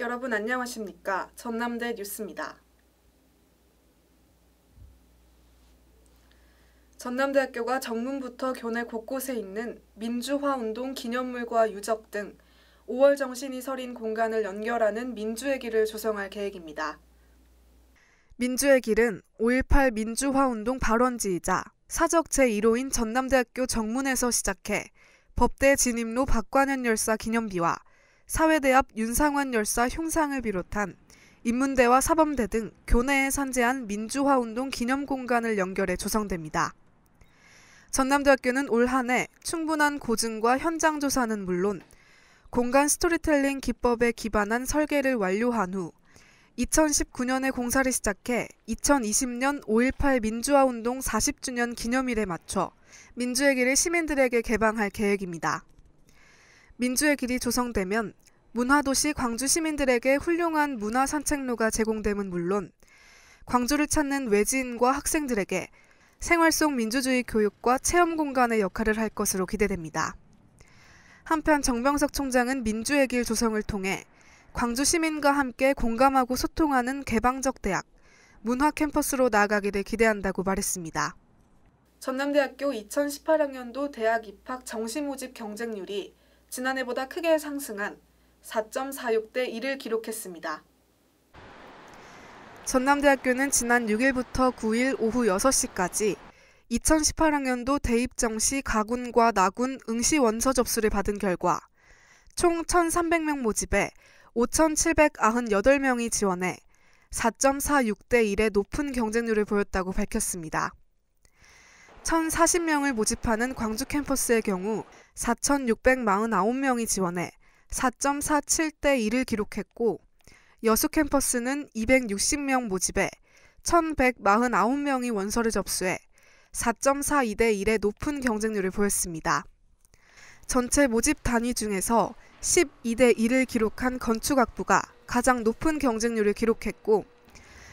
여러분 안녕하십니까? 전남대 뉴스입니다. 전남대학교가 정문부터 교내 곳곳에 있는 민주화운동 기념물과 유적 등 5월 정신이 서린 공간을 연결하는 민주의 길을 조성할 계획입니다. 민주의 길은 5.18 민주화운동 발원지이자 사적 제1호인 전남대학교 정문에서 시작해 법대 진입로 박관현 열사 기념비와 사회대 앞 윤상환 열사 흉상을 비롯한 인문대와 사범대 등 교내에 산재한 민주화운동 기념공간을 연결해 조성됩니다. 전남대학교는 올 한 해 충분한 고증과 현장 조사는 물론 공간 스토리텔링 기법에 기반한 설계를 완료한 후 2019년에 공사를 시작해 2020년 5.18 민주화운동 40주년 기념일에 맞춰 민주의 길을 시민들에게 개방할 계획입니다. 민주의 길이 조성되면 문화도시 광주 시민들에게 훌륭한 문화 산책로가 제공됨은 물론 광주를 찾는 외지인과 학생들에게 생활 속 민주주의 교육과 체험 공간의 역할을 할 것으로 기대됩니다. 한편 정병석 총장은 민주의 길 조성을 통해 광주 시민과 함께 공감하고 소통하는 개방적 대학, 문화 캠퍼스로 나아가기를 기대한다고 말했습니다. 전남대학교 2018학년도 대학 입학 정시 모집 경쟁률이 지난해보다 크게 상승한 4.46대 1을 기록했습니다. 전남대학교는 지난 6일부터 9일 오후 6시까지 2018학년도 대입 정시 가군과 나군 응시 원서 접수를 받은 결과 총 1,300명 모집에 5,798명이 지원해 4.46대 1의 높은 경쟁률을 보였다고 밝혔습니다. 1,040명을 모집하는 광주 캠퍼스의 경우 4,649명이 지원해 4.47대 1을 기록했고 여수 캠퍼스는 260명 모집에 1,149명이 원서를 접수해 4.42대 1의 높은 경쟁률을 보였습니다. 전체 모집 단위 중에서 12대 1을 기록한 건축학부가 가장 높은 경쟁률을 기록했고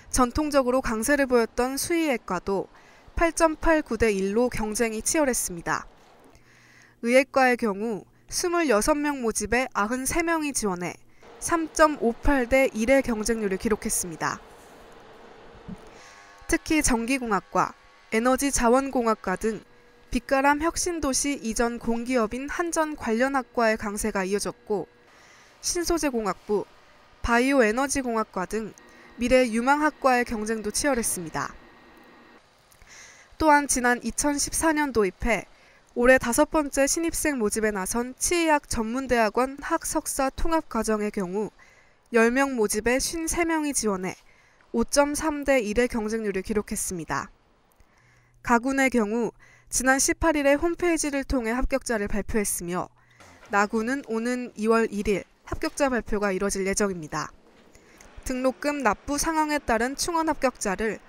전통적으로 강세를 보였던 수의학과도 8.89대 1로 경쟁이 치열했습니다. 의예과의 경우 26명 모집에 93명이 지원해 3.58대 1의 경쟁률을 기록했습니다. 특히 전기공학과, 에너지자원공학과 등 빛가람 혁신도시 이전 공기업인 한전 관련 학과의 강세가 이어졌고 신소재공학부, 바이오에너지공학과 등 미래유망학과의 경쟁도 치열했습니다. 또한 지난 2014년 도입해 올해 5번째 신입생 모집에 나선 치의학 전문대학원 학석사 통합과정의 경우 10명 모집에 53명이 지원해 5.3대 1의 경쟁률을 기록했습니다. 가군의 경우 지난 18일에 홈페이지를 통해 합격자를 발표했으며 나군은 오는 2월 1일 합격자 발표가 이뤄질 예정입니다. 등록금 납부 상황에 따른 충원 합격자를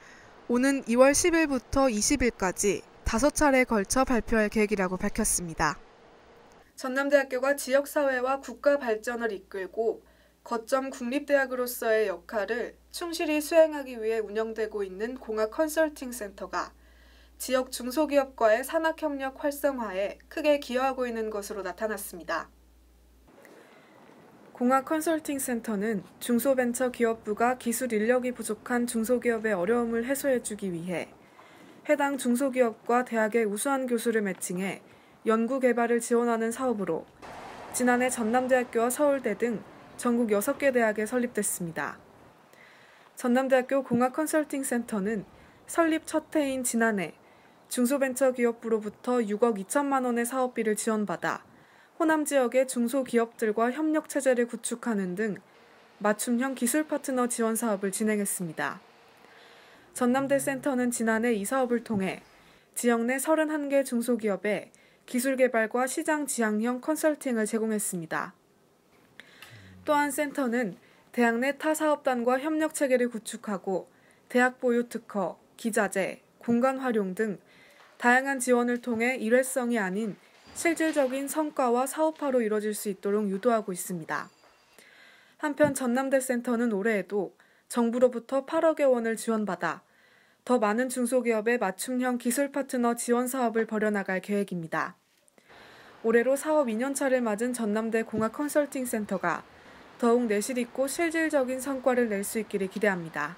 오는 2월 10일부터 20일까지 5차례에 걸쳐 발표할 계획이라고 밝혔습니다. 전남대학교가 지역사회와 국가 발전을 이끌고 거점 국립대학으로서의 역할을 충실히 수행하기 위해 운영되고 있는 공학 컨설팅 센터가 지역 중소기업과의 산학협력 활성화에 크게 기여하고 있는 것으로 나타났습니다. 공학 컨설팅 센터는 중소벤처기업부가 기술 인력이 부족한 중소기업의 어려움을 해소해주기 위해 해당 중소기업과 대학의 우수한 교수를 매칭해 연구개발을 지원하는 사업으로 지난해 전남대학교와 서울대 등 전국 6개 대학에 설립됐습니다. 전남대학교 공학 컨설팅 센터는 설립 첫 해인 지난해 중소벤처기업부로부터 6억 2천만 원의 사업비를 지원받아 호남 지역의 중소기업들과 협력체제를 구축하는 등 맞춤형 기술 파트너 지원 사업을 진행했습니다. 전남대 센터는 지난해 이 사업을 통해 지역 내 31개 중소기업에 기술개발과 시장 지향형 컨설팅을 제공했습니다. 또한 센터는 대학 내 타 사업단과 협력체계를 구축하고 대학 보유 특허, 기자재, 공간 활용 등 다양한 지원을 통해 일회성이 아닌 실질적인 성과와 사업화로 이뤄질 수 있도록 유도하고 있습니다. 한편 전남대 센터는 올해에도 정부로부터 8억여 원을 지원받아 더 많은 중소기업의 맞춤형 기술 파트너 지원 사업을 벌여나갈 계획입니다. 올해로 사업 2년차를 맞은 전남대 공학 컨설팅 센터가 더욱 내실 있고 실질적인 성과를 낼 수 있기를 기대합니다.